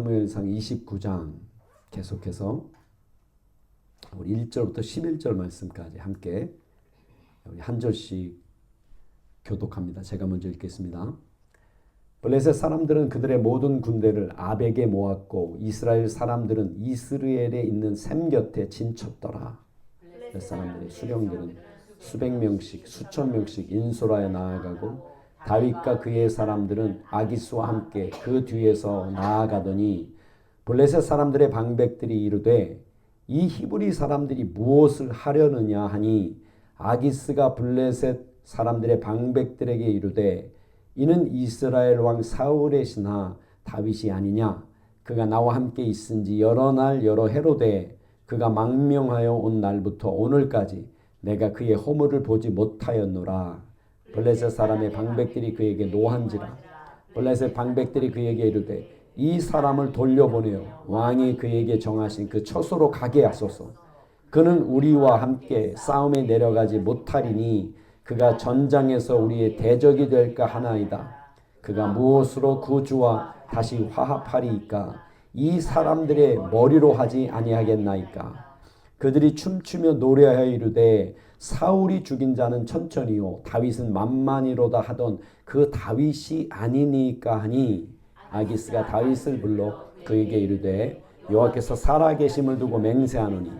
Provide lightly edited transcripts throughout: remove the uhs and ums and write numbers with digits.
사무엘상 29장 계속해서 우리 1절부터 11절 말씀까지 함께 우리 한 절씩 교독합니다. 제가 먼저 읽겠습니다. 블레셋 사람들은 그들의 모든 군대를 아벡에 모았고 이스라엘 사람들은 이스르엘에 있는 샘 곁에 진쳤더라. 블레셋 사람들의 수령들은 수백 명씩 수천 명씩 인솔하여 나아가고 다윗과 그의 사람들은 아기스와 함께 그 뒤에서 나아가더니 블레셋 사람들의 방백들이 이르되 이 히브리 사람들이 무엇을 하려느냐 하니 아기스가 블레셋 사람들의 방백들에게 이르되 이는 이스라엘 왕 사울의 신하 다윗이 아니냐. 그가 나와 함께 있은지 여러 날 여러 해로되 그가 망명하여 온 날부터 오늘까지 내가 그의 허물을 보지 못하였노라. 블레셋 사람의 방백들이 그에게 노한지라. 블레셋 방백들이 그에게 이르되 이 사람을 돌려보내어 왕이 그에게 정하신 그 처소로 가게 하소서. 그는 우리와 함께 싸움에 내려가지 못하리니 그가 전장에서 우리의 대적이 될까 하나이다. 그가 무엇으로 구주와 다시 화합하리이까? 이 사람들의 머리로 하지 아니하겠나이까? 그들이 춤추며 노래하여 이르되 사울이 죽인 자는 천천히요 다윗은 만만이로다 하던 그 다윗이 아니니까 하니 아기스가 다윗을 불러 그에게 이르되 여호와께서 살아계심을 두고 맹세하노니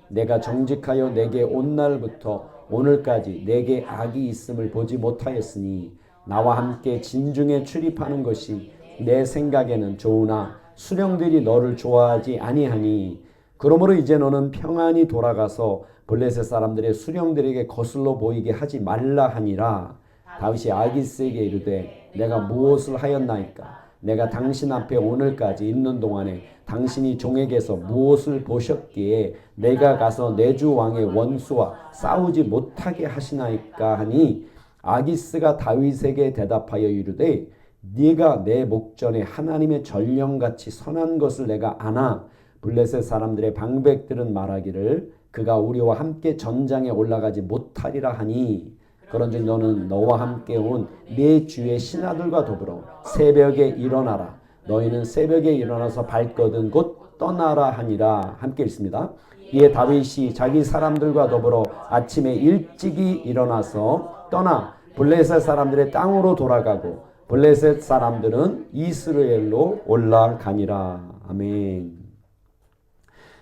내가 정직하여 내게 온 날부터 오늘까지 내게 악이 있음을 보지 못하였으니 나와 함께 진중에 출입하는 것이 내 생각에는 좋으나 수령들이 너를 좋아하지 아니하니 그러므로 이제 너는 평안히 돌아가서 블레셋 사람들의 수령들에게 거슬러 보이게 하지 말라 하니라. 다윗이 아기스에게 이르되 내가 무엇을 하였나이까? 내가 당신 앞에 오늘까지 있는 동안에 당신이 종에게서 무엇을 보셨기에 내가 가서 내 주 왕의 원수와 싸우지 못하게 하시나이까 하니 아기스가 다윗에게 대답하여 이르되 네가 내 목전에 하나님의 전령같이 선한 것을 내가 아나 블레셋 사람들의 방백들은 말하기를 그가 우리와 함께 전장에 올라가지 못하리라 하니 그런즉 너는 너와 함께 온 네 주의 신하들과 더불어 새벽에 일어나라. 너희는 새벽에 일어나서 발거든 곧 떠나라 하니라. 함께 읽습니다. 이에 다윗이 자기 사람들과 더불어 아침에 일찍이 일어나서 떠나 블레셋 사람들의 땅으로 돌아가고 블레셋 사람들은 이스라엘로 올라가니라. 아멘.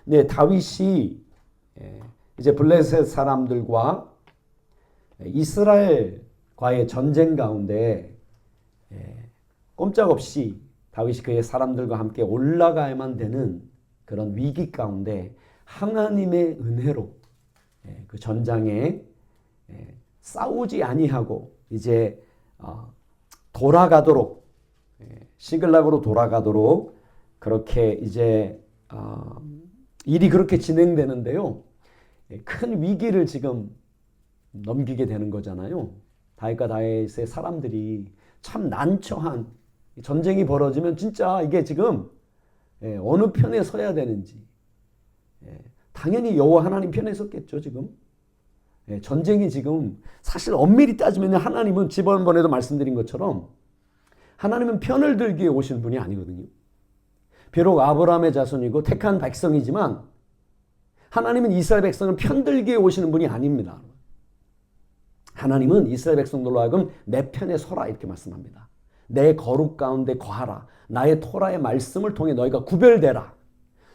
네, 다윗이 이제 블레셋 사람들과 이스라엘과의 전쟁 가운데 꼼짝없이 다윗이 그의 사람들과 함께 올라가야만 되는 그런 위기 가운데 하나님의 은혜로 그 전장에 싸우지 아니하고 이제 돌아가도록 시글락으로 돌아가도록 그렇게 이제 일이 그렇게 진행되는데요. 큰 위기를 지금 넘기게 되는 거잖아요. 다윗과 다윗의 사람들이 참 난처한 전쟁이 벌어지면 진짜 이게 지금 어느 편에 서야 되는지 당연히 여호와 하나님 편에 섰겠죠. 지금 전쟁이 지금 사실 엄밀히 따지면 하나님은 지난번에도 말씀드린 것처럼 하나님은 편을 들기에 오신 분이 아니거든요. 비록 아브라함의 자손이고 택한 백성이지만 하나님은 이스라엘 백성을 편들기에 오시는 분이 아닙니다. 하나님은 이스라엘 백성들로 하여금 내 편에 서라 이렇게 말씀합니다. 내 거룩 가운데 거하라. 나의 토라의 말씀을 통해 너희가 구별되라.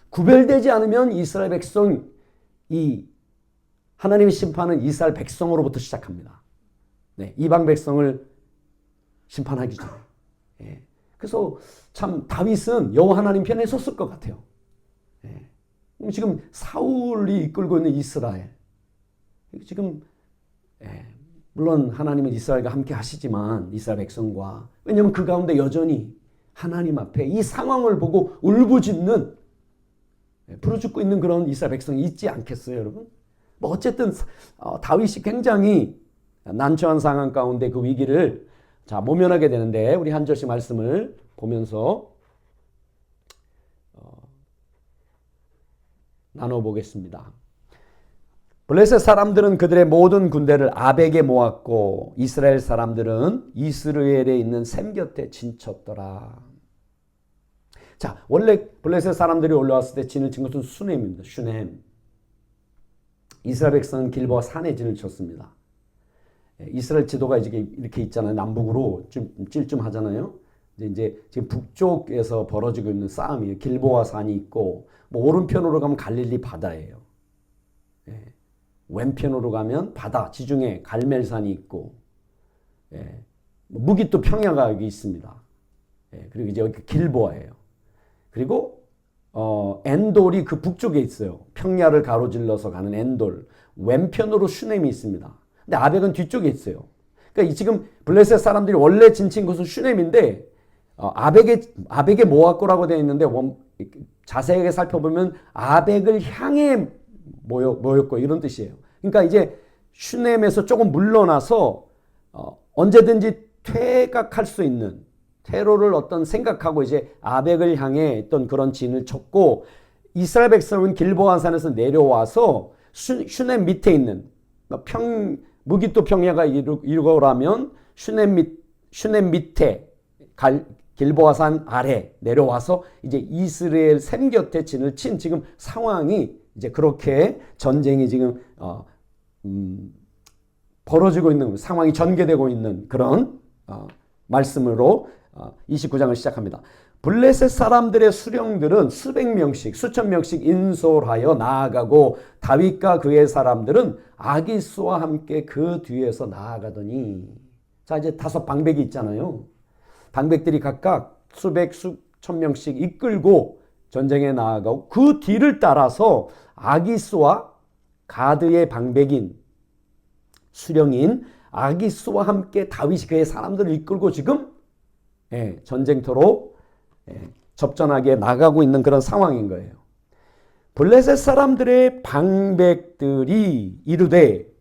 구별되지 않으면 이스라엘 백성이 하나님의 심판은 이스라엘 백성으로부터 시작합니다. 네, 이방 백성을 심판하기 전에. 그래서 참 다윗은 여호와 하나님 편에 섰을 것 같아요. 지금 사울이 이끌고 있는 이스라엘 지금 물론 하나님은 이스라엘과 함께 하시지만 이스라엘 백성과 왜냐하면 그 가운데 여전히 하나님 앞에 이 상황을 보고 울부짖는 부르짖고 있는 그런 이스라엘 백성이 있지 않겠어요, 여러분? 뭐 어쨌든 다윗이 굉장히 난처한 상황 가운데 그 위기를 모면하게 되는데 우리 한 절씩 말씀을 보면서 나눠보겠습니다. 블레셋 사람들은 그들의 모든 군대를 아벡에 모았고 이스라엘 사람들은 이스라엘에 있는 샘 곁에 진쳤더라. 자, 원래 블레셋 사람들이 올라왔을 때 진을 친 것은 수넴입니다. 슈넴. 이스라엘 백성은 길보아 산에 진을 쳤습니다. 이스라엘 지도가 이렇게 있잖아요. 남북으로 찔끔 하잖아요. 이제 지금 북쪽에서 벌어지고 있는 싸움이에요. 길보아 산이 있고, 뭐 오른편으로 가면 갈릴리 바다예요. 왼편으로 가면 바다 지중해 갈멜산이 있고, 무기또 평야가 여기 있습니다. 그리고 이제 여기 길보아예요. 그리고 엔돌이 그 북쪽에 있어요. 평야를 가로질러서 가는 엔돌. 왼편으로 슈넴이 있습니다. 근데 아벡은 뒤쪽에 있어요. 그러니까 지금 블레셋 사람들이 원래 진친 곳은 슈넴인데 아벡의 모압고라고 되어 있는데 자세하게 살펴보면 아벡을 향해 모였고 이런 뜻이에요. 그러니까 이제 슈넴에서 조금 물러나서 언제든지 퇴각할 수 있는 테러를 생각하고 이제 아벡을 향해 있던 그런 진을 쳤고, 이스라엘 백성은 길보아 산에서 내려와서 슈넴 밑에 있는 무기또 평야가 이거라면 슈넴 밑에 길보아 산 아래 내려와서 이제 이스라엘 샘 곁에 진을 친 지금 상황이 이제 그렇게 전쟁이 지금 벌어지고 있는 상황이 전개되고 있는 그런 말씀으로 29장을 시작합니다. 블레셋 사람들의 수령들은 수백 명씩 수천 명씩 인솔하여 나아가고 다윗과 그의 사람들은 아기스와 함께 그 뒤에서 나아가더니, 자 이제 5 방백이 있잖아요. 방백들이 각각 수백 수천 명씩 이끌고 전쟁에 나아가고 그 뒤를 따라서 아기스와 가드의 방백인 수령인 아기스와 함께 다윗이 그의 사람들을 이끌고 지금 전쟁터로 접전하게 나가고 있는 그런 상황인 거예요. 블레셋 사람들의 방백들이 이르되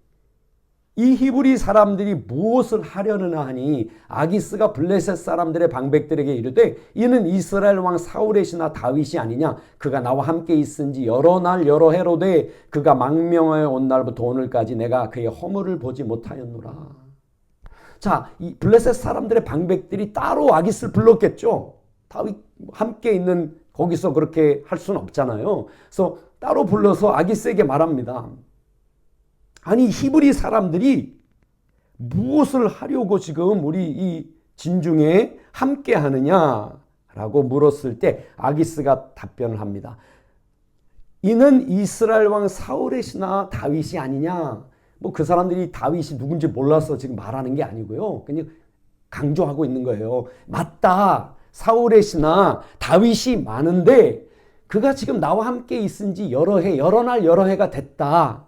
이 히브리 사람들이 무엇을 하려느냐 하니 아기스가 블레셋 사람들의 방백들에게 이르되 이는 이스라엘 왕 사울의 신하 다윗이 아니냐. 그가 나와 함께 있은지 여러 날 여러 해로되 그가 망명하여 온 날부터 오늘까지 내가 그의 허물을 보지 못하였노라. 자, 이 블레셋 사람들의 방백들이 따로 아기스를 불렀겠죠. 다윗 함께 있는 거기서 그렇게 할 수는 없잖아요. 그래서 따로 불러서 아기스에게 말합니다. 아니 히브리 사람들이 무엇을 하려고 지금 우리 이 진중에 함께 하느냐라고 물었을 때 아기스가 답변을 합니다. 이는 이스라엘 왕 사울의 신하 다윗이 아니냐. 뭐 그 사람들이 다윗이 누군지 몰라서 지금 말하는 게 아니고요. 그냥 강조하고 있는 거예요. 맞다. 사울의 신하 다윗이 많은데 그가 지금 나와 함께 있은 지 여러 날 여러 해가 됐다.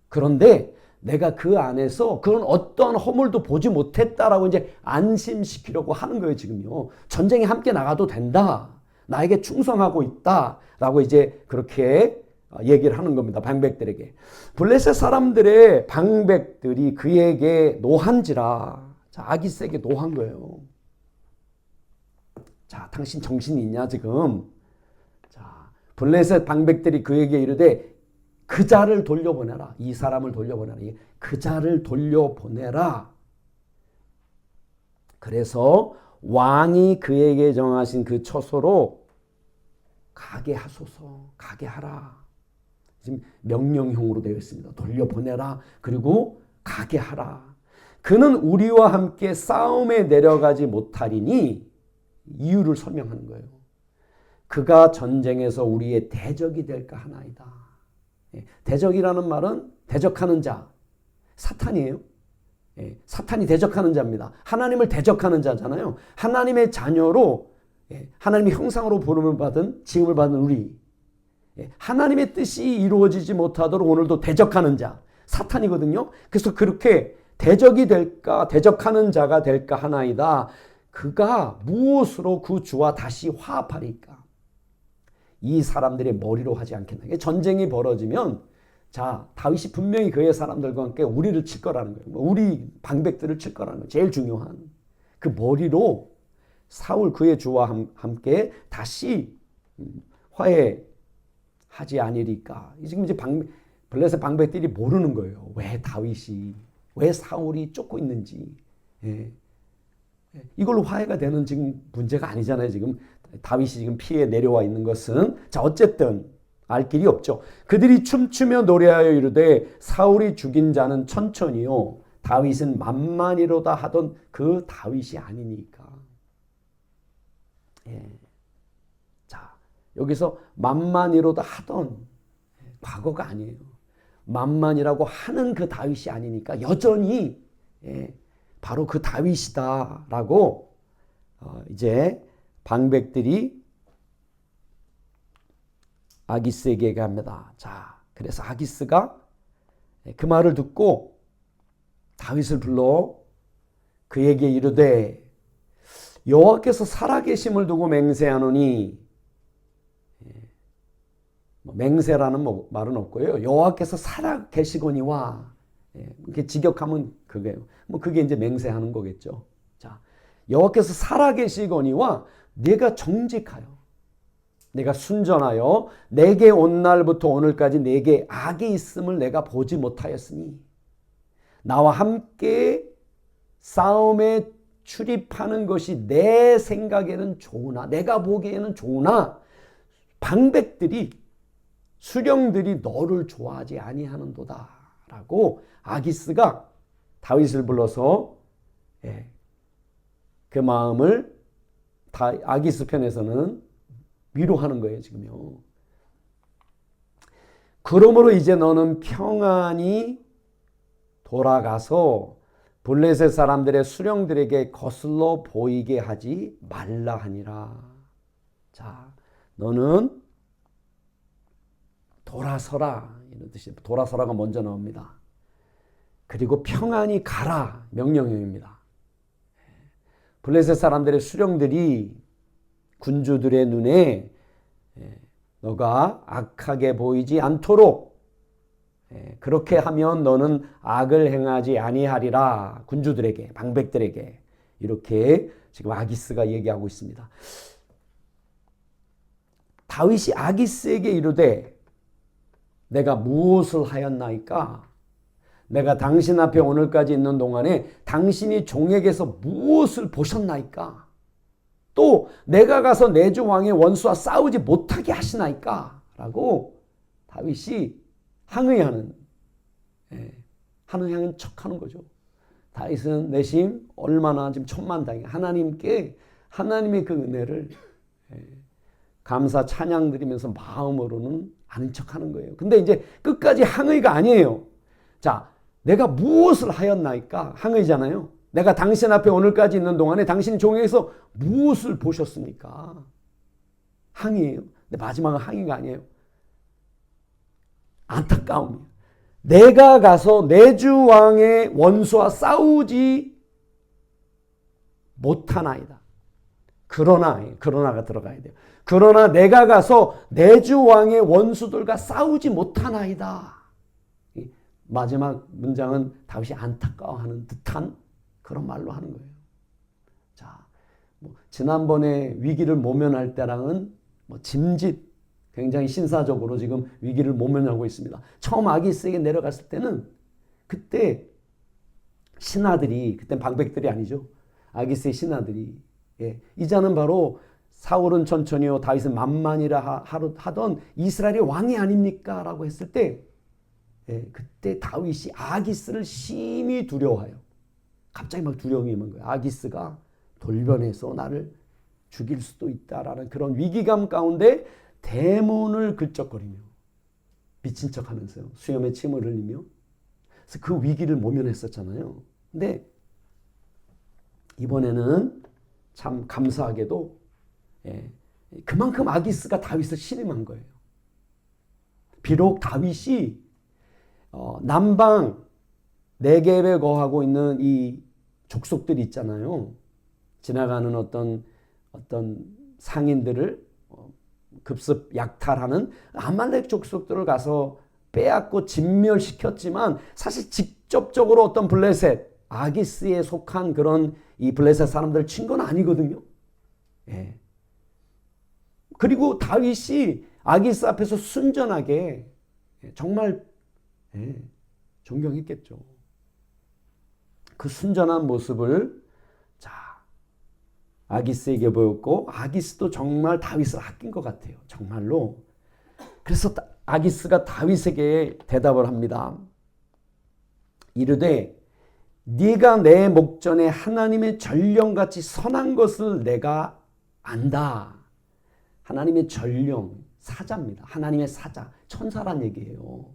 그런데 내가 그 안에서 그런 어떤 허물도 보지 못했다라고 이제 안심시키려고 하는 거예요, 지금요. 전쟁에 함께 나가도 된다. 나에게 충성하고 있다라고 이제 그렇게 얘기를 하는 겁니다. 방백들에게. 블레셋 사람들의 방백들이 그에게 노한지라. 자, 아기스에게 노한 거예요. 자, 당신 정신이 있냐 지금. 자, 블레셋 방백들이 그에게 이르되 그 자를 돌려보내라. 이 사람을 돌려보내라. 그 자를 돌려보내라. 그래서 왕이 그에게 정하신 그 처소로 가게 하소서. 가게 하라. 지금 명령형으로 되어 있습니다. 돌려보내라. 그리고 가게 하라. 그는 우리와 함께 싸움에 내려가지 못하리니 이유를 설명하는 거예요. 그가 전쟁에서 우리의 대적이 될까 하나이다. 대적이라는 말은 대적하는 자, 사탄이에요. 사탄이 대적하는 자입니다. 하나님을 대적하는 자잖아요. 하나님의 자녀로 하나님의 형상으로 부름을 받은 지음을 받은 우리, 하나님의 뜻이 이루어지지 못하도록 오늘도 대적하는 자, 사탄이거든요. 그래서 그렇게 대적이 될까, 대적하는 자가 될까 하나이다. 그가 무엇으로 그 주와 다시 화합하리까? 이 사람들의 머리로 하지 않겠나. 전쟁이 벌어지면 자, 다윗이 분명히 그의 사람들과 함께 우리를 칠 거라는 거예요. 우리 방백들을 칠 거라는 거예요. 제일 중요한 그 머리로 사울 그의 주와 함께 다시 화해하지 아니리까. 지금 이제 블레셋 방백들이 모르는 거예요. 왜 다윗이, 왜 사울이 쫓고 있는지. 이걸로 화해가 되는 지금 문제가 아니잖아요. 지금 다윗이 지금 피해 내려와 있는 것은 자 어쨌든 알 길이 없죠. 그들이 춤추며 노래하여 이르되 사울이 죽인 자는 천천히요 다윗은 만만이로다 하던 그 다윗이 아니니까. 예. 자 여기서 만만이로다 하던 과거가 아니에요. 만만이라고 하는 그 다윗이 아니니까 여전히 바로 그 다윗이다라고 이제 방백들이 아기스에게 얘기합니다. 자, 그래서 아기스가 그 말을 듣고 다윗을 불러 그에게 이르되 여호와께서 살아계심을 두고 맹세하노니 맹세라는 말은 없고요. 여호와께서 살아계시거니와 이렇게 직역하면 그게요. 그게 이제 맹세하는 거겠죠. 자, 여호와께서 살아계시거니와 내가 정직하여 내가 순전하여 내게 온 날부터 오늘까지 내게 악이 있음을 내가 보지 못하였으니 나와 함께 싸움에 출입하는 것이 내 생각에는 좋으나 내가 보기에는 좋으나 방백들이 수령들이 너를 좋아하지 아니하는도다 라고 아기스가 다윗을 불러서 그 마음을 아기스 편에서는 위로하는 거예요, 지금요. 그러므로 이제 너는 평안히 돌아가서 블레셋 사람들의 수령들에게 거슬러 보이게 하지 말라 하니라. 자, 너는 돌아서라. 이런 뜻이 돌아서라가 먼저 나옵니다. 그리고 평안히 가라. 명령형입니다. 블레셋 사람들의 수령들이 군주들의 눈에 너가 악하게 보이지 않도록 그렇게 하면 너는 악을 행하지 아니하리라. 군주들에게 방백들에게 이렇게 지금 아기스가 얘기하고 있습니다. 다윗이 아기스에게 이르되 내가 무엇을 하였나이까? 내가 당신 앞에 오늘까지 있는 동안에 당신이 종에게서 무엇을 보셨나이까? 또 내가 가서 내 주 왕의 원수와 싸우지 못하게 하시나이까? 라고 다윗이 항의하는 척하는 거죠. 다윗은 내심 얼마나 지금 천만다행 하나님께 하나님의 그 은혜를 감사 찬양 드리면서 마음으로는 아는 척하는 거예요. 근데 이제 끝까지 항의가 아니에요. 자, 내가 무엇을 하였나이까? 항의잖아요. 내가 당신 앞에 오늘까지 있는 동안에 당신이 종에게서 무엇을 보셨습니까? 항의예요. 근데 마지막은 항의가 아니에요. 안타까움이에요. 내가 가서 내 주 왕의 원수와 싸우지 못하나이다. 그러나가 들어가야 돼요. 그러나 내가 가서 내 주 왕의 원수들과 싸우지 못하나이다. 마지막 문장은 다윗이 안타까워하는 듯한 그런 말로 하는 거예요. 자, 지난번에 위기를 모면할 때랑은 짐짓 굉장히 신사적으로 지금 위기를 모면하고 있습니다. 처음 아기스에게 내려갔을 때는 그때 신하들이 그때 방백들이 아니죠. 아기스의 신하들이 이 자는 바로 사울은 천천히요 다윗은 만만이라 하던 이스라엘의 왕이 아닙니까? 라고 했을 때 그때 다윗이 아기스를 심히 두려워해요. 갑자기 막 두려움이 임한 거예요. 아기스가 돌변해서 나를 죽일 수도 있다라는 그런 위기감 가운데 대문을 긁적거리며 미친 척하면서요. 수염에 침을 흘리며 그래서 그 위기를 모면했었잖아요. 근데 이번에는 참 감사하게도 그만큼 아기스가 다윗을 신임한 거예요. 비록 다윗이 남방 네겝에 거하고 있는 이 족속들이 있잖아요. 지나가는 어떤 상인들을 급습 약탈하는 아말렉 족속들을 가서 빼앗고 진멸시켰지만 사실 직접적으로 어떤 블레셋 아기스에 속한 그런 이 블레셋 사람들을 친 건 아니거든요. 그리고 다윗이 아기스 앞에서 순전하게 정말 존경했겠죠. 그 순전한 모습을 자 아기스에게 보였고 아기스도 정말 다윗을 아낀 것 같아요. 정말로. 그래서 아기스가 다윗에게 대답을 합니다. 이르되 네가 내 목전에 하나님의 전령같이 선한 것을 내가 안다. 하나님의 전령, 사자입니다. 하나님의 사자, 천사란 얘기예요.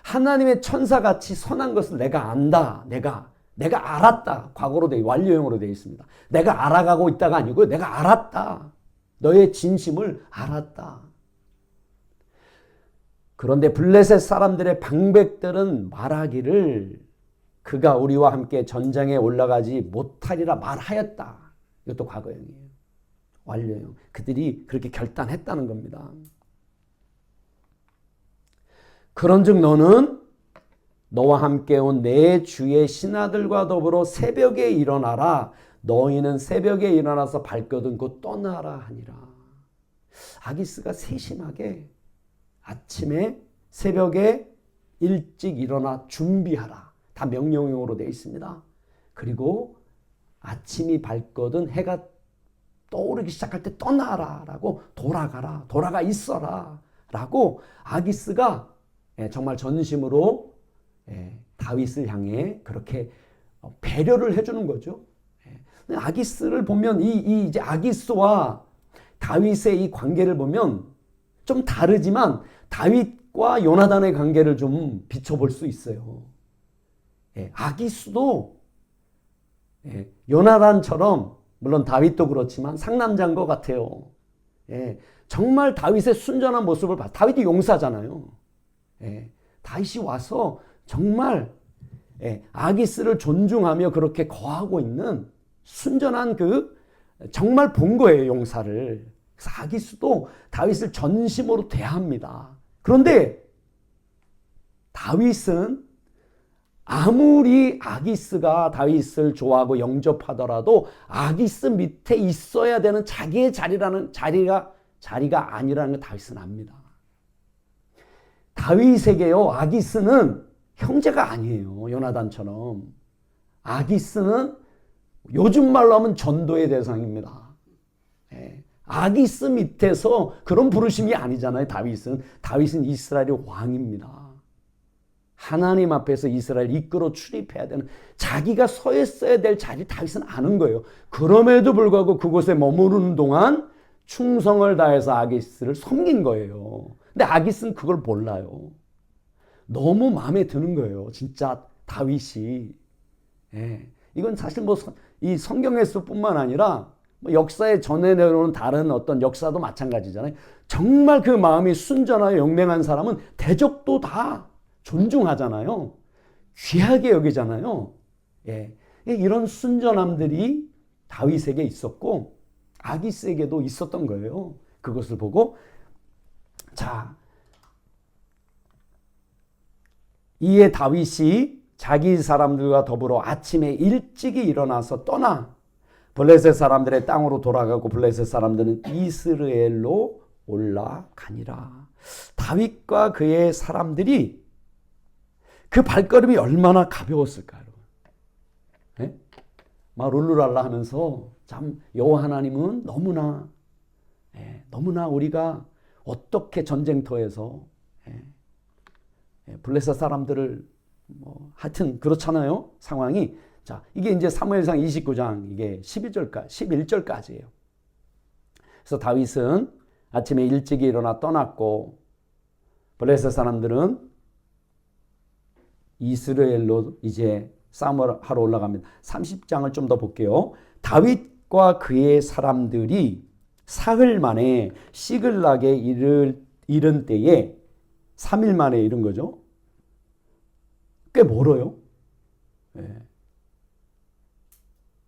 하나님의 천사같이 선한 것을 내가 안다. 내가 알았다. 과거로 완료형으로 되어 있습니다. 내가 알아가고 있다가 아니고요. 내가 알았다. 너의 진심을 알았다. 그런데 블레셋 사람들의 방백들은 말하기를 그가 우리와 함께 전장에 올라가지 못하리라 말하였다. 이것도 과거형이에요. 완료형. 그들이 그렇게 결단했다는 겁니다. 그런즉 너는 너와 함께 온 내 주의 신하들과 더불어 새벽에 일어나라. 너희는 새벽에 일어나서 발걸음고 떠나라 하니라. 아기스가 세심하게 아침에 새벽에 일찍 일어나 준비하라. 다 명령형으로 되어 있습니다. 그리고 아침이 밝거든 해가 떠오르기 시작할 때 떠나라 라고 돌아가라. 돌아가 있어라 라고 아기스가 정말 전심으로 다윗을 향해 그렇게 배려를 해주는 거죠. 아기스를 보면 이제 아기스와 다윗의 이 관계를 보면 좀 다르지만 다윗과 요나단의 관계를 좀 비춰볼 수 있어요. 아기스도 요나단처럼 물론 다윗도 그렇지만 상남자인 것 같아요. 정말 다윗의 순전한 모습을 봐. 다윗이 용사잖아요. 다윗이 와서 정말 아기스를 존중하며 그렇게 거하고 있는 순전한 정말 본 거예요, 용사를. 그래서 아기스도 다윗을 전심으로 대합니다. 그런데 다윗은 아무리 아기스가 다윗을 좋아하고 영접하더라도 아기스 밑에 있어야 되는 자기의 자리가 아니라는 걸 다윗은 압니다. 다윗에게요, 아기스는 형제가 아니에요. 요나단처럼. 아기스는 요즘 말로 하면 전도의 대상입니다. 아기스 밑에서 그런 부르심이 아니잖아요. 다윗은 이스라엘의 왕입니다. 하나님 앞에서 이스라엘 이끌어 출입해야 되는 자기가 서 있어야 될 자리 다윗은 아는 거예요. 그럼에도 불구하고 그곳에 머무르는 동안 충성을 다해서 아기스를 섬긴 거예요. 근데 아기스는 그걸 몰라요. 너무 마음에 드는 거예요. 진짜 다윗이. 이건 사실 이 성경에서뿐만 아니라 역사에 전해 내려오는 다른 어떤 역사도 마찬가지잖아요. 정말 그 마음이 순전하고 영맹한 사람은 대적도 다 존중하잖아요. 귀하게 여기잖아요. 이런 순전함들이 다윗에게 있었고 아기스에게도 있었던 거예요. 그것을 보고 이에 다윗이 자기 사람들과 더불어 아침에 일찍이 일어나서 떠나 블레셋 사람들의 땅으로 돌아가고 블레셋 사람들은 이스라엘로 올라가니라. 다윗과 그의 사람들이 그 발걸음이 얼마나 가벼웠을까요? 막 룰루랄라 하면서 참 여호와 하나님은 너무나 우리가 어떻게 전쟁터에서 블레셋 사람들을 하여튼 그렇잖아요. 상황이. 자, 이게 이제 사무엘상 29장 이게 11절까지예요. 그래서 다윗은 아침에 일찍 일어나 떠났고 블레셋 사람들은 이스라엘로 이제 싸움을 하러 올라갑니다. 30장을 좀 더 볼게요. 다윗과 그의 사람들이 사흘 만에 시글락에 이른 때에 3일 만에 이른 거죠. 꽤 멀어요.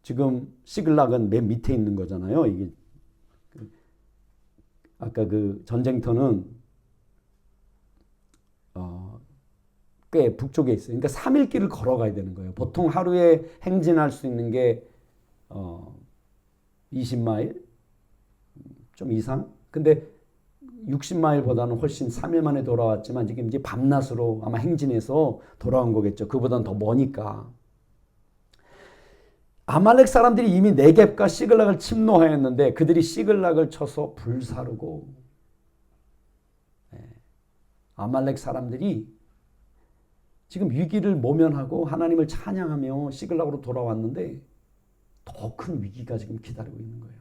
지금 시글락은 맨 밑에 있는 거잖아요. 이게 아까 그 전쟁터는 꽤 북쪽에 있어요. 그러니까 3일 길을 걸어가야 되는 거예요. 보통 하루에 행진할 수 있는 게 20마일 좀 이상. 근데 60마일보다는 훨씬 3일 만에 돌아왔지만 지금 이제 밤낮으로 아마 행진해서 돌아온 거겠죠. 그보다는 더 머니까. 아말렉 사람들이 이미 네겝과 시글락을 침노하였는데 그들이 시글락을 쳐서 불사르고, 아말렉 사람들이 지금 위기를 모면하고 하나님을 찬양하며 시글락으로 돌아왔는데 더 큰 위기가 지금 기다리고 있는 거예요.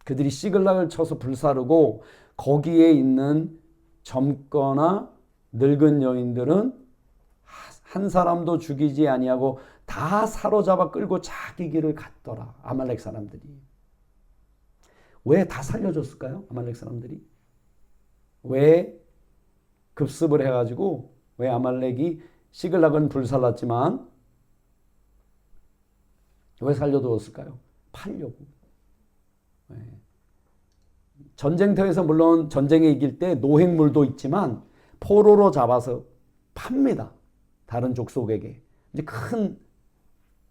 그들이 시글락을 쳐서 불사르고 거기에 있는 젊거나 늙은 여인들은 한 사람도 죽이지 아니하고 다 사로잡아 끌고 자기 길을 갔더라. 아말렉 사람들이. 왜 다 살려줬을까요? 아말렉 사람들이. 왜 급습을 해가지고, 왜 아말렉이 시글락은 불살랐지만 왜 살려두었을까요? 팔려고. 전쟁터에서 물론 전쟁에 이길 때 노획물도 있지만 포로로 잡아서 팝니다. 다른 족속에게. 이제 큰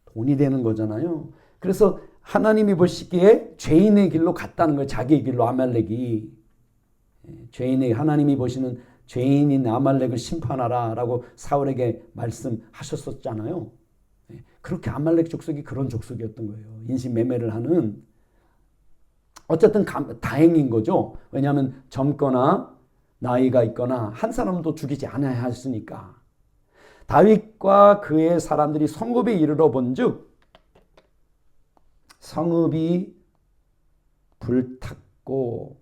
돈이 되는 거잖아요. 그래서 하나님이 보시기에 죄인의 길로 갔다는 거예요. 자기의 길로 아말렉이. 죄인의, 하나님이 보시는 죄인인 아말렉을 심판하라 라고 사울에게 말씀하셨었잖아요. 그렇게 아말렉 족속이 그런 족속이었던 거예요. 인신매매를 하는. 어쨌든 다행인 거죠. 왜냐하면 젊거나 나이가 있거나 한 사람도 죽이지 않아야 했으니까. 다윗과 그의 사람들이 성읍에 이르러 본즉 성읍이 불탔고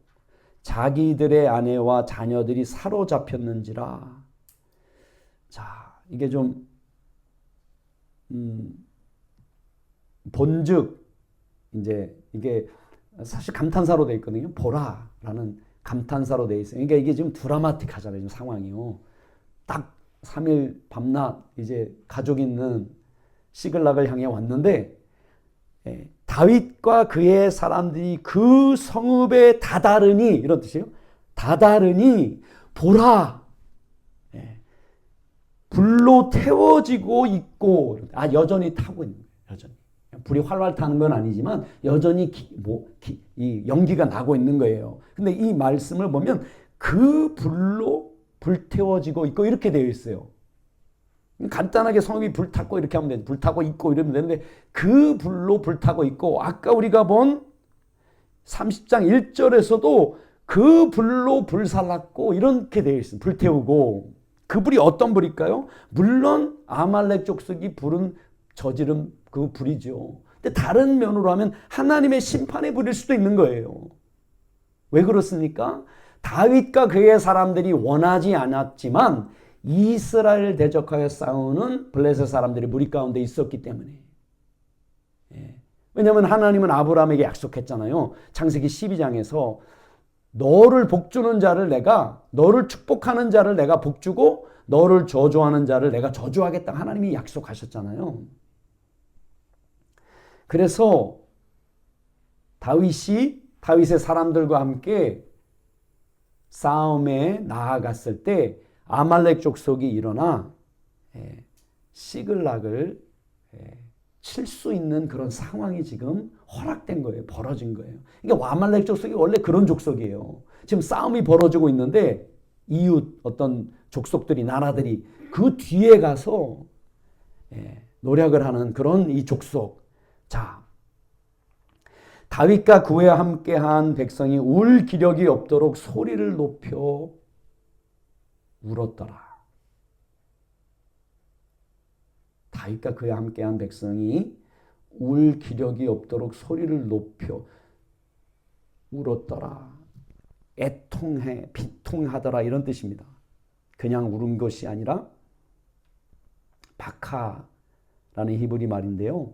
자기들의 아내와 자녀들이 사로잡혔는지라. 자, 이게 좀 본즉 이제 이게 사실 감탄사로 되어 있거든요. 보라라는 감탄사로 되어 있어요. 그러니까 이게 지금 드라마틱하잖아요. 지금 상황이요. 딱 3일 밤낮 이제 가족 있는 시글락을 향해 왔는데, 다윗과 그의 사람들이 그 성읍에 다다르니, 이런 뜻이에요. 다다르니 보라, 불로 태워지고 있고, 여전히 타고 있는 거예요. 여전히 불이 활활 타는 건 아니지만 여전히 이 연기가 나고 있는 거예요. 근데 이 말씀을 보면 그 불로 불태워지고 있고 이렇게 되어 있어요. 간단하게 성읍이 불탔고 이렇게 하면 돼. 불타고 있고 이러면 되는데 그 불로 불타고 있고, 아까 우리가 본 30장 1절에서도 그 불로 불살랐고 이렇게 되어 있어요. 불태우고. 그 불이 어떤 불일까요? 물론 아말렉 족속이 저지른 그 불이죠. 근데 다른 면으로 하면 하나님의 심판의 불일 수도 있는 거예요. 왜 그렇습니까? 다윗과 그의 사람들이 원하지 않았지만 이스라엘 대적하여 싸우는 블레셋 사람들이 무리 가운데 있었기 때문에. 왜냐하면 하나님은 아브라함에게 약속했잖아요. 창세기 12장에서 너를 복주는 자를 너를 축복하는 자를 내가 복주고 너를 저주하는 자를 내가 저주하겠다. 하나님이 약속하셨잖아요. 그래서 다윗의 사람들과 함께 싸움에 나아갔을 때 아말렉 족속이 일어나 시글락을 칠 수 있는 그런 상황이 지금 허락된 거예요. 벌어진 거예요. 그러니까 아말렉 족속이 원래 그런 족속이에요. 지금 싸움이 벌어지고 있는데 이웃 어떤 족속들이, 나라들이 그 뒤에 가서 노력을 하는 그런 이 족속. 자, 다윗과 그와 함께한 백성이 울 기력이 없도록 소리를 높여 울었더라. 다윗과 그와 함께한 백성이 울 기력이 없도록 소리를 높여 울었더라. 비통하더라 이런 뜻입니다. 그냥 울은 것이 아니라 바카라는 히브리 말인데요.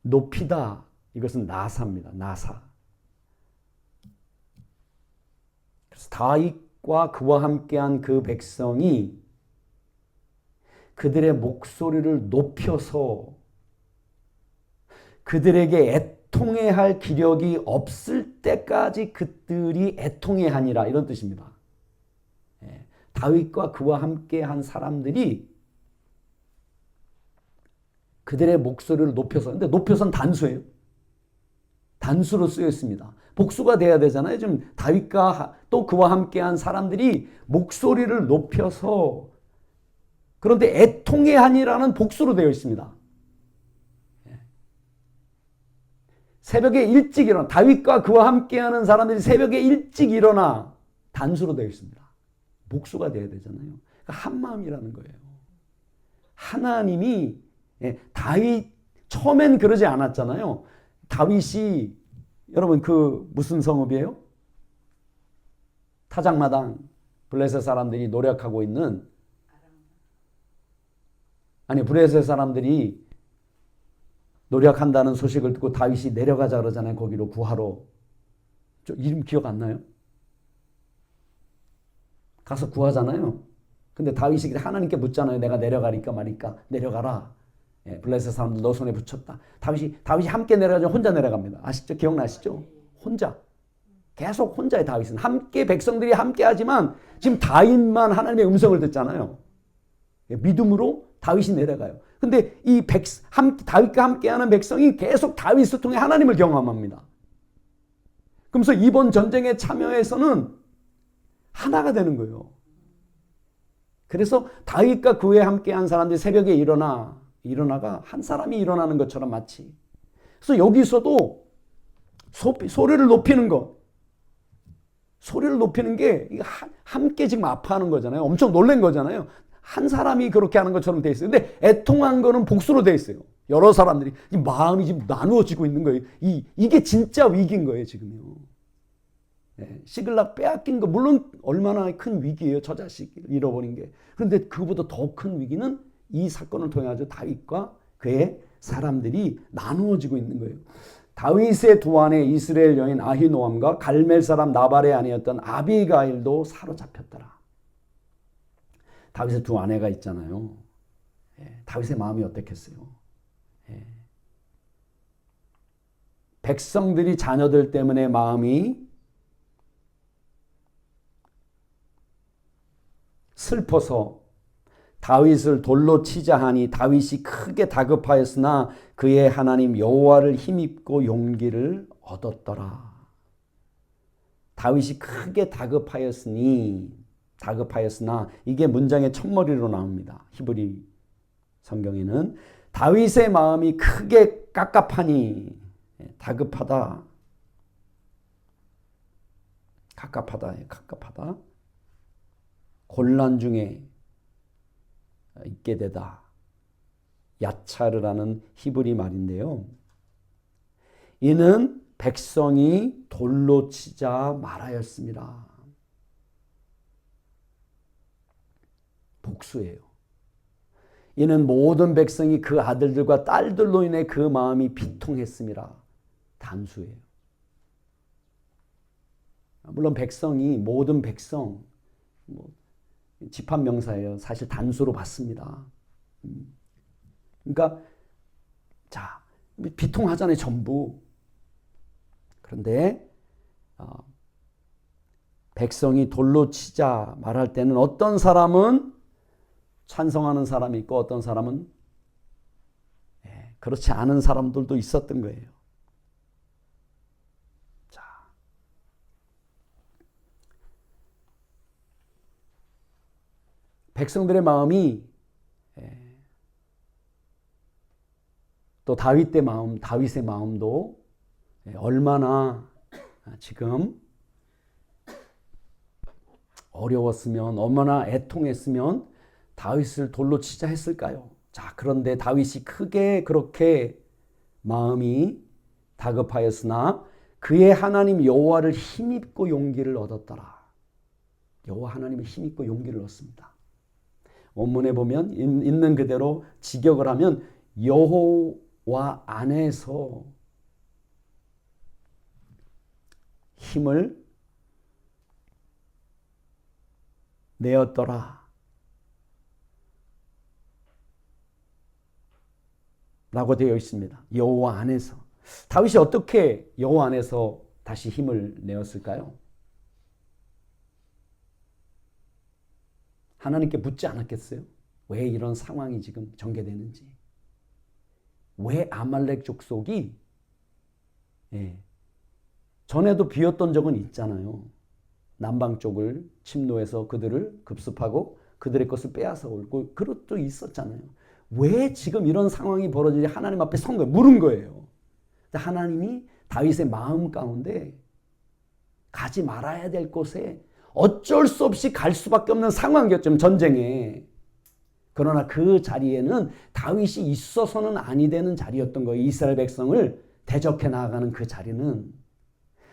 높이다, 이것은 나사입니다. 나사. 그래서 다윗과 그와 함께한 그 백성이 그들의 목소리를 높여서 그들에게 애통해할 기력이 없을 때까지 그들이 애통해하니라 이런 뜻입니다. 다윗과 그와 함께한 사람들이 그들의 목소리를 높여서, 근데 높여서는 단수예요. 단수로 쓰여 있습니다. 복수가 돼야 되잖아요. 지금 다윗과 또 그와 함께한 사람들이 목소리를 높여서 그런데 애통의 한이라는 복수로 되어 있습니다. 새벽에 일찍 일어나, 다윗과 그와 함께하는 사람들이 새벽에 일찍 일어나 단수로 되어 있습니다. 복수가 되어야 되잖아요. 그러니까 한 마음이라는 거예요. 하나님이 다윗 처음엔 그러지 않았잖아요. 다윗이 여러분 그 무슨 성읍이에요? 타작마당 블레셋 사람들이 노력하고 있는, 아니 블레셋 사람들이 노력한다는 소식을 듣고 다윗이 내려가자 그러잖아요. 거기로 구하러. 저 이름 기억 안 나요? 가서 구하잖아요. 근데 다윗이 하나님께 묻잖아요. 내가 내려가니까 말이까 내려가라. 블레셋 사람들 너 손에 붙였다. 다윗이 함께 내려가죠. 혼자 내려갑니다. 아시죠? 기억나시죠? 혼자. 계속 혼자의 다윗은 함께 백성들이 함께 하지만 지금 다윗만 하나님의 음성을 듣잖아요. 믿음으로 다윗이 내려가요. 근데 이 다윗과 함께하는 백성이 계속 다윗을 통해 하나님을 경험합니다. 그러면서 이번 전쟁에 참여해서는 하나가 되는 거예요. 그래서 다윗과 그에 함께한 사람들이 새벽에 일어나가 한 사람이 일어나는 것처럼 마치. 그래서 여기서도 소리를 높이는 것. 소리를 높이는 게 함께 지금 아파하는 거잖아요. 엄청 놀란 거잖아요. 한 사람이 그렇게 하는 것처럼 돼 있어요. 근데 애통한 거는 복수로 돼 있어요. 여러 사람들이 마음이 지금 나누어지고 있는 거예요. 이게 진짜 위기인 거예요, 지금요. 시글락 빼앗긴 거 물론 얼마나 큰 위기예요. 저 자식 잃어버린 게. 그런데 그보다 더 큰 위기는 이 사건을 통해 가지고 다윗과 그의 사람들이 나누어지고 있는 거예요. 다윗의 두 아내 이스라엘 여인 아히노암과 갈멜 사람 나발의 아내였던 아비가일도 사로잡혔더라. 다윗의 두 아내가 있잖아요. 다윗의 마음이 어땠겠어요? 백성들이 자녀들 때문에 마음이 슬퍼서 다윗을 돌로 치자 하니 다윗이 크게 다급하였으나 그의 하나님 여호와를 힘입고 용기를 얻었더라. 다윗이 크게 다급하였으나 이게 문장의 첫머리로 나옵니다. 히브리 성경에는 다윗의 마음이 크게 깝깝하니 다급하다. 갑갑하다. 곤란 중에 있게 되다. 야차르라는 히브리 말인데요. 이는 백성이 돌로 치자 말하였습니다. 복수예요. 이는 모든 백성이 그 아들들과 딸들로 인해 그 마음이 비통했습니다. 단수예요. 물론 모든 백성, 집합명사예요. 사실 단수로 봤습니다. 그러니까 비통하잖아요. 전부. 그런데 백성이 돌로 치자 말할 때는 어떤 사람은 찬성하는 사람이 있고 어떤 사람은 그렇지 않은 사람들도 있었던 거예요. 백성들의 마음이 또 다윗의 마음도 얼마나 지금 어려웠으면, 얼마나 애통했으면 다윗을 돌로 치자 했을까요? 그런데 다윗이 크게 그렇게 마음이 다급하였으나 그의 하나님 여호와를 힘입고 용기를 얻었더라. 여호와 하나님을 힘입고 용기를 얻습니다. 원문에 보면 있는 그대로 직역을 하면 여호와 안에서 힘을 내었더라 라고 되어 있습니다. 여호와 안에서. 다윗이 어떻게 여호와 안에서 다시 힘을 내었을까요? 하나님께 묻지 않았겠어요? 왜 이런 상황이 지금 전개되는지. 왜 아말렉 족속이 전에도 비었던 적은 있잖아요. 남방 쪽을 침노해서 그들을 급습하고 그들의 것을 빼앗아 올고 그것도 있었잖아요. 왜 지금 이런 상황이 벌어지지 하나님 앞에 선 거예요. 물은 거예요. 하나님이 다윗의 마음 가운데 가지 말아야 될 곳에 어쩔 수 없이 갈 수밖에 없는 상황이었죠. 전쟁에. 그러나 그 자리에는 다윗이 있어서는 아니 되는 자리였던 거예요. 이스라엘 백성을 대적해 나가는 그 자리는.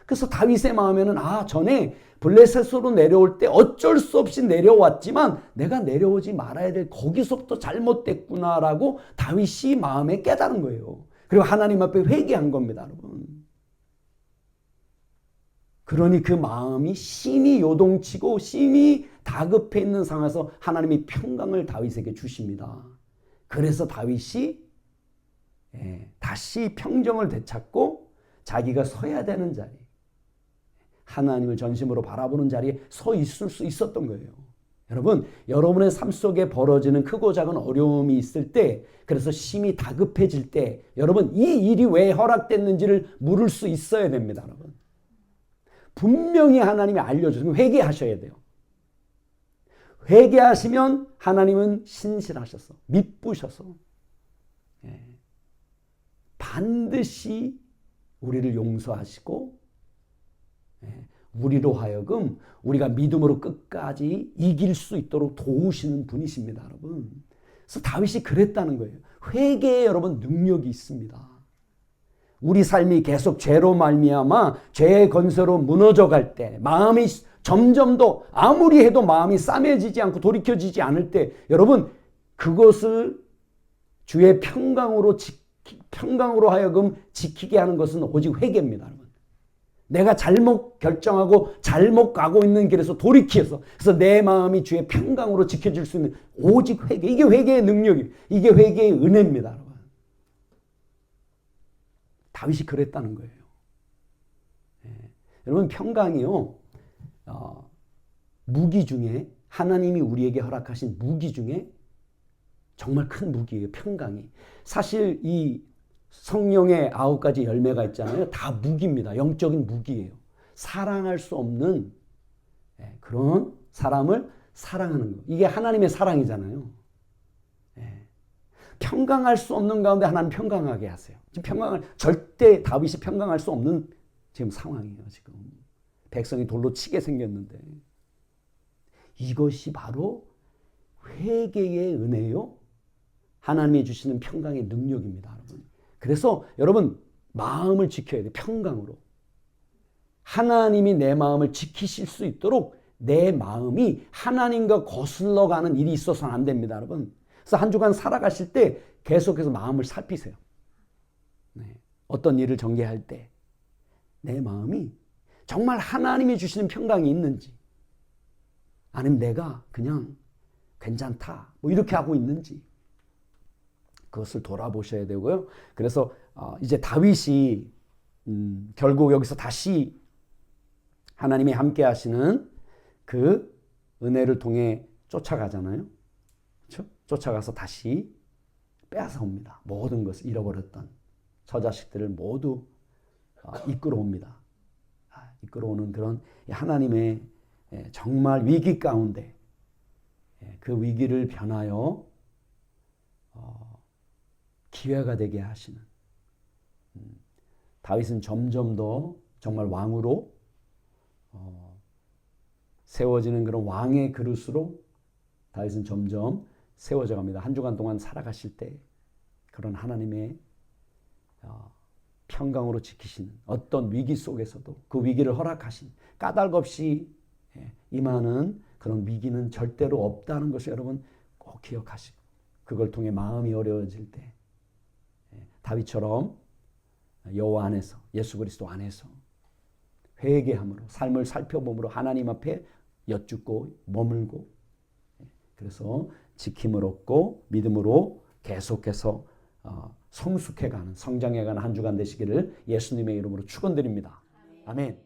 그래서 다윗의 마음에는 전에 블레셋으로 내려올 때 어쩔 수 없이 내려왔지만 내가 내려오지 말아야 될 거기서부터 잘못됐구나라고 다윗이 마음에 깨달은 거예요. 그리고 하나님 앞에 회개한 겁니다, 여러분. 그러니 그 마음이 심히 요동치고 심히 다급해 있는 상황에서 하나님이 평강을 다윗에게 주십니다. 그래서 다윗이 다시 평정을 되찾고 자기가 서야 되는 자리, 하나님을 전심으로 바라보는 자리에 서 있을 수 있었던 거예요. 여러분, 여러분의 삶 속에 벌어지는 크고 작은 어려움이 있을 때, 그래서 심히 다급해질 때 여러분 이 일이 왜 허락됐는지를 물을 수 있어야 됩니다. 여러분, 분명히 하나님이 알려주시면 회개하셔야 돼요. 회개하시면 하나님은 신실하셔서 믿부셔서 반드시 우리를 용서하시고 우리로 하여금 우리가 믿음으로 끝까지 이길 수 있도록 도우시는 분이십니다, 여러분. 그래서 다윗이 그랬다는 거예요. 회개에 여러분 능력이 있습니다. 우리 삶이 계속 죄로 말미암아 죄의 건세로 무너져 갈 때, 마음이 점점 더 아무리 해도 마음이 싸매지지 않고 돌이켜지지 않을 때, 여러분 그것을 주의 평강으로 하여금 지키게 하는 것은 오직 회개입니다, 여러분. 내가 잘못 결정하고 잘못 가고 있는 길에서 돌이켜서, 그래서 내 마음이 주의 평강으로 지켜질 수 있는 오직 회개. 이게 회개의 능력이에요. 이게 회개의 은혜입니다, 여러분. 다윗이 그랬다는 거예요. 여러분, 평강이요, 무기 중에, 하나님이 우리에게 허락하신 무기 중에 정말 큰 무기예요, 평강이. 사실 이 성령의 9가지 열매가 있잖아요. 다 무기입니다. 영적인 무기예요. 사랑할 수 없는 그런 사람을 사랑하는 거. 이게 하나님의 사랑이잖아요. 평강할 수 없는 가운데 하나님 평강하게 하세요. 지금 절대 다윗이 평강할 수 없는 지금 상황이에요. 지금 백성이 돌로 치게 생겼는데, 이것이 바로 회개의 은혜요, 하나님이 주시는 평강의 능력입니다, 여러분. 그래서 여러분 마음을 지켜야 돼요. 평강으로. 하나님이 내 마음을 지키실 수 있도록 내 마음이 하나님과 거슬러 가는 일이 있어서는 안 됩니다, 여러분. 그래서 한 주간 살아가실 때 계속해서 마음을 살피세요. 어떤 일을 전개할 때 내 마음이 정말 하나님이 주시는 평강이 있는지, 아니면 내가 그냥 괜찮다 뭐 이렇게 하고 있는지, 그것을 돌아보셔야 되고요. 그래서 이제 다윗이 결국 여기서 다시 하나님이 함께 하시는 그 은혜를 통해 쫓아가잖아요. 그렇죠? 쫓아가서 다시 빼앗아 옵니다. 모든 것을 잃어버렸던 처자식들을 모두 이끌어옵니다. 이끌어오는 그런 하나님의 정말 위기 가운데 그 위기를 변하여 기회가 되게 하시는, 다윗은 점점 더 정말 왕으로 세워지는 그런 왕의 그릇으로 다윗은 점점 세워져 갑니다. 한 주간 동안 살아가실 때 그런 하나님의 평강으로 지키시는, 어떤 위기 속에서도 그 위기를 허락하신, 까닭 없이 임하는 그런 위기는 절대로 없다는 것을 여러분 꼭 기억하시고, 그걸 통해 마음이 어려워질 때 다윗처럼 여호와 안에서, 예수 그리스도 안에서 회개함으로, 삶을 살펴봄으로 하나님 앞에 여쭙고 머물고, 그래서 지킴을 얻고 믿음으로 계속해서 성숙해가는, 성장해가는 한 주간 되시기를 예수님의 이름으로 축원드립니다. 아멘.